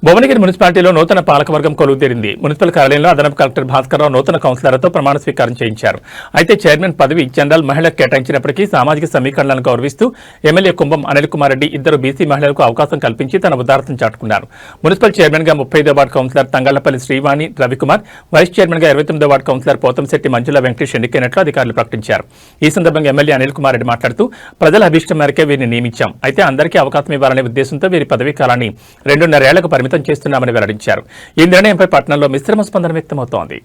భువనగిరి మున్సిపాలిటీలో నూతన పాలకవర్గం కొలువుతీరింది. మున్సిపల్ కార్యాలయంలో అదనపు కలెక్టర్ భాస్కర్రావు నూతన కౌన్సిలర్లతో ప్రమాణ స్వీకారం చేయించారు. అయితే చైర్మన్ పదవి జనరల్ మహిళలకు కేటాయించినప్పటికీ సామాజిక సమీకరణలను గౌరవిస్తూ ఎమ్మెల్యే కుంభం అనిల్ కుమార్ రెడ్డి ఇద్దరు బీసీ మహిళలకు అవకాశం కల్పించి తన ఉదారతను చాటుకున్నారు. మున్సిపల్ చైర్మన్ గా 35వ ward councillor Thangallapalli Srivani Ravikumar, vice chairman గా 29వ వార్డు కౌన్సిలర్ పోతంశెట్టి మంజుల వెంకటేష్ ఎన్నికైనట్లు అధికారులు ప్రకటించారు. ఈ సందర్భంగా ఎమ్మెల్యే అనిల్ కుమార్ రెడ్డి మాట్లాడుతూ ప్రజల అభిష్టం మేరకే వీరిని నియమించాం. అయితే అందరికీ అవకాశం ఇవ్వాలనే ఉద్దేశంతో వీరి పదవీ కాలాన్ని 2.5 ఏళ్లకు పరిమితం చేస్తున్నామని వెల్లడించారు. ఈ నిర్ణయంపై పట్టణంలో మిశ్రమ స్పందన వ్యక్తమవుతోంది.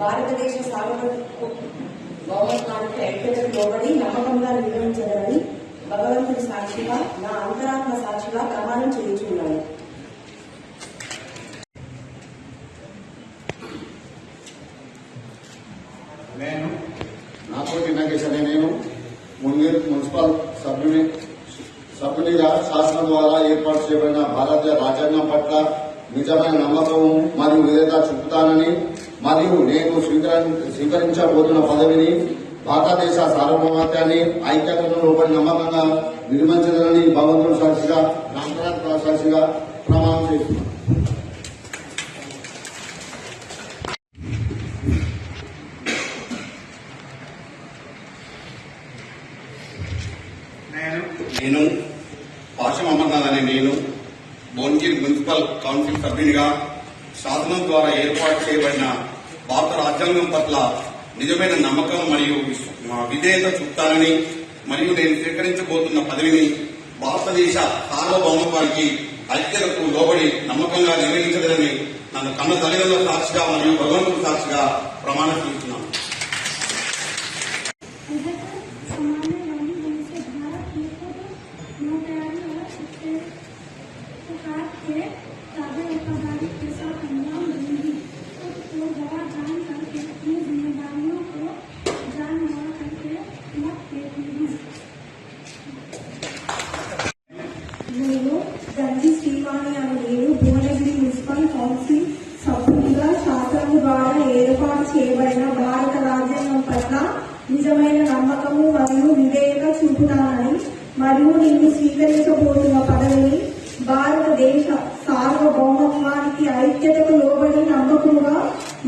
భారతదేశ సార్వభౌమత్వానికి ఐక్యతకు లోబడి నమ్మకంగా నిర్వహించగలని భగవంతుడి సాక్షిగా నా అంతరాత్మ సాక్షిగా ప్రమాణం చేయించున్నాను. నేను నాతోటి నాగేశ్ అనే నేను మున్సిపల్ సభ్యునిగా శాసనం ద్వారా ఏర్పాటు చేయబడిన భారత రాజ్యాంగం పట్ల నిజమైన నమ్మకం మరియు విధేయత చూపుతానని మరియు నేను స్వీకరించబోతున్న పదవిని భారతదేశ సార్వభౌమత్వాన్ని ఐక్యతను లోబడి నమ్మకంగా నిర్వహించదని భగవంతుడు సాక్షిగా రామరాజు సాక్షిగా ప్రమాణం చేస్తున్నాను. నేను పాషం అమర్నాథ్ అనే నేను భువనగిరి మున్సిపల్ కౌన్సిల్ సభ్యునిగా శాసనం ద్వారా ఏర్పాటు చేయబడిన భారత రాజ్యాంగం పట్ల నిజమైన నమ్మకం మరియు విధేయత చూపుతానని మరియు నేను స్వీకరించబోతున్న పదవిని భారతదేశ సార్వభౌమత్వానికి ఐక్యతకు లోబడి నమ్మకంగా నిర్వహించలేదని నన్ను కన్న తల్లిదండ్రుల సాక్షిగా మరియు భగవంతుడి సాక్షిగా ప్రమాణం చేస్తున్నాను. నేను గంజి శ్రీవాణి అని నేను భువనగిరి మున్సిపల్ కౌన్సిల్ సభ్యునిగా శాసనం ద్వారా ఏర్పాటు చేయబడిన భారత రాజ్యాంగం పట్ల నిజమైన నమ్మకము మరియు విధేయత చూపుతానని మరియు నేను స్వీకరించబోతున్న పదవిని భారతదేశ సార్వభౌమత్వానికి ఐక్యతకు లోబడి నమ్మకంగా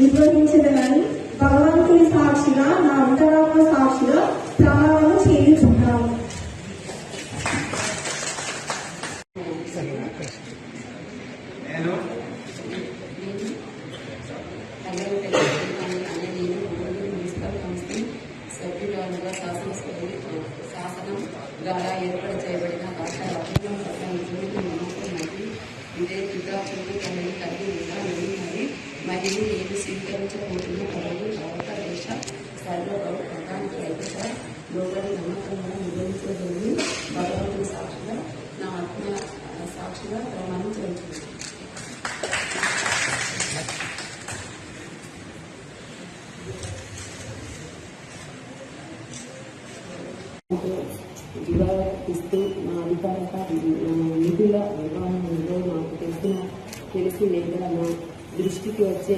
నిర్వహించదనని భగవంతుడి సాక్షిగా నా అంతరాత్మ సాక్షిగా ప్రమాణం చేయుచున్నాను. నేను మున్సిపల్ కౌన్సిల్ సభ్యురాలుగా శాసనం ద్వారా ఏర్పాటు చేయబడిన భాష రాజ్యాంగం పట్ల నిజమైన నమ్మకం మరియు విధేయత చూపుతానని కలిగి ఉన్నానని మరియు నేను స్వీకరించబోతున్న పదవి భారతదేశ సార్వభౌమత్వానికి ఐక్యత లోబడి నమ్మకంగా నిర్వహించదని భగవంతుడి సాక్షిగా నా ఆత్మ సాక్షిగా ప్రమాణం చేయించున్నాను. ఇస్తూ నా అధికారిక నిధుల నిర్వహణలో నాకు తెలిసి లేదా నా దృష్టికి వచ్చే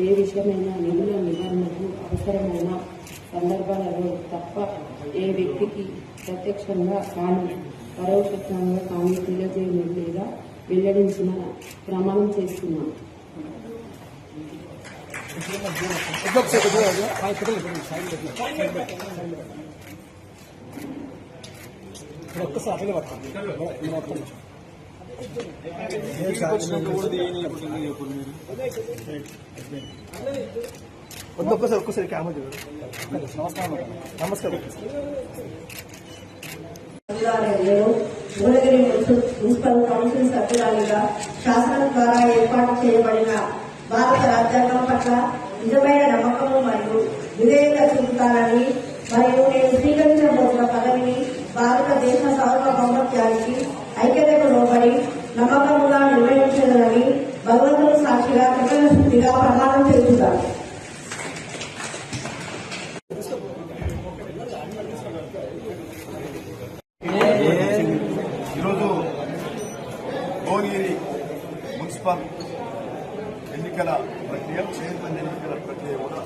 ఏ విషయమైనా నిధుల నివారణకు అవసరమైన సందర్భాలలో తప్ప ఏ వ్యక్తికి ప్రత్యక్షంగా కానీ పరోక్షంగా కానీ తెలియజేయడం లేదా వెల్లడించిన ప్రమాణం చేస్తున్నాను. ఒక్కసారి క్యామెరా నమస్కారం. నేను భువనగిరి మున్సిపల్ కౌన్సిల్ సభ్యురాలిగా శాసనం ద్వారా ఏర్పాటు చేయబడిన భారత రాజ్యాంగం పట్ల నిజమైన నమ్మకము మరియు విధేయత చూపుతానని మరియు నేను స్వీకరించబోతున్న పదవిని భారతదేశ సార్వభౌమత్వానికి ఐక్యతకు లోబడి నమ్మకముగా నిర్వహించగలని భగవంతుని సాక్షిగా కృతజ్ఞతగా ప్రమాణం చేస్తున్నాను. ఈరోజు భువనగిరి మున్సిపల్ ఎన్నికల ప్రక్రియ, చైర్మన్ ఎన్నికల ప్రక్రియ కూడా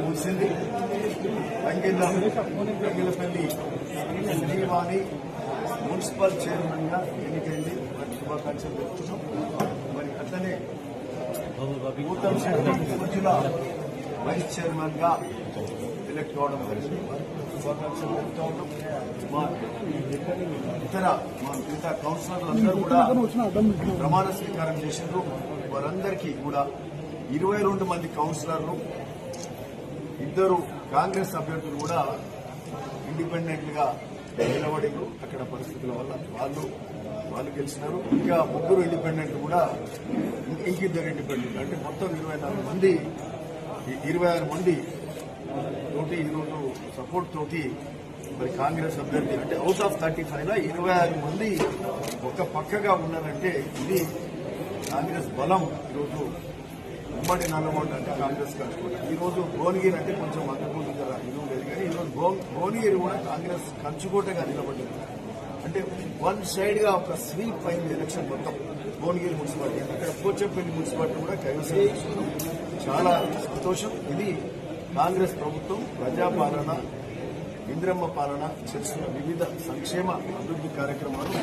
ముగిసింది. తంగిళ్ళపల్లి శ్రీవాణి మున్సిపల్ చైర్మన్ గా ఎన్నికైంది. మరి శుభాకాంక్షలు తెలుపుతున్నాం. మరి అట్లనే నూతన మంజుల వైస్ చైర్మన్ గా ఎలక్ట్ కావడం జరిగింది. శుభాకాంక్షలు తెలుపుతా ఉన్నాం. మా మిగతా కౌన్సిలర్లందరూ కూడా ప్రమాణ స్వీకారం చేసిండ్రు. వారందరికీ కూడా 22 మంది కౌన్సిలర్లు, 2 కాంగ్రెస్ అభ్యర్థులు కూడా ఇండిపెండెంట్ గా నిలబడిండ్రు. అక్కడ పరిస్థితుల వల్ల వాళ్ళు గెలిచినారు. ఇంకా 3 ఇండిపెండెంట్ కూడా, ఇంకిద్దరు ఇండిపెండెంట్, అంటే మొత్తం 26 మంది తోటి ఈరోజు సపోర్ట్ తోటి మరి కాంగ్రెస్ అభ్యర్థి అంటే అవుట్ ఆఫ్ 35 లో 26 మంది ఒక పక్కగా ఉన్నారంటే ఇది కాంగ్రెస్ బలం. ఈరోజు ఉమ్మడి నల్లగొండ అంటే కాంగ్రెస్ కలుసుకుంటారు. ఈరోజు భువనగిరి అంటే కొంచెం అంతకుముందు కదా ఇది ఉండేది, కానీ ఈరోజు భువనగిరి కూడా కాంగ్రెస్ కంచుకోటగా నిలబడింది. అంటే వన్ సైడ్ గా ఒక స్వీప్ అయింది ఎలక్షన్ మొత్తం భువనగిరి మున్సిపాలిటీ. అక్కడ పోచంపల్లి మున్సిపాలిటీ కూడా కైవసం చేసుకున్నాం. చాలా సంతోషం. ఇది కాంగ్రెస్ ప్రభుత్వం ప్రజాపాలన, ఇంద్రమ్మ పాలన చేస్తున్న వివిధ సంక్షేమ అభివృద్ధి కార్యక్రమాలు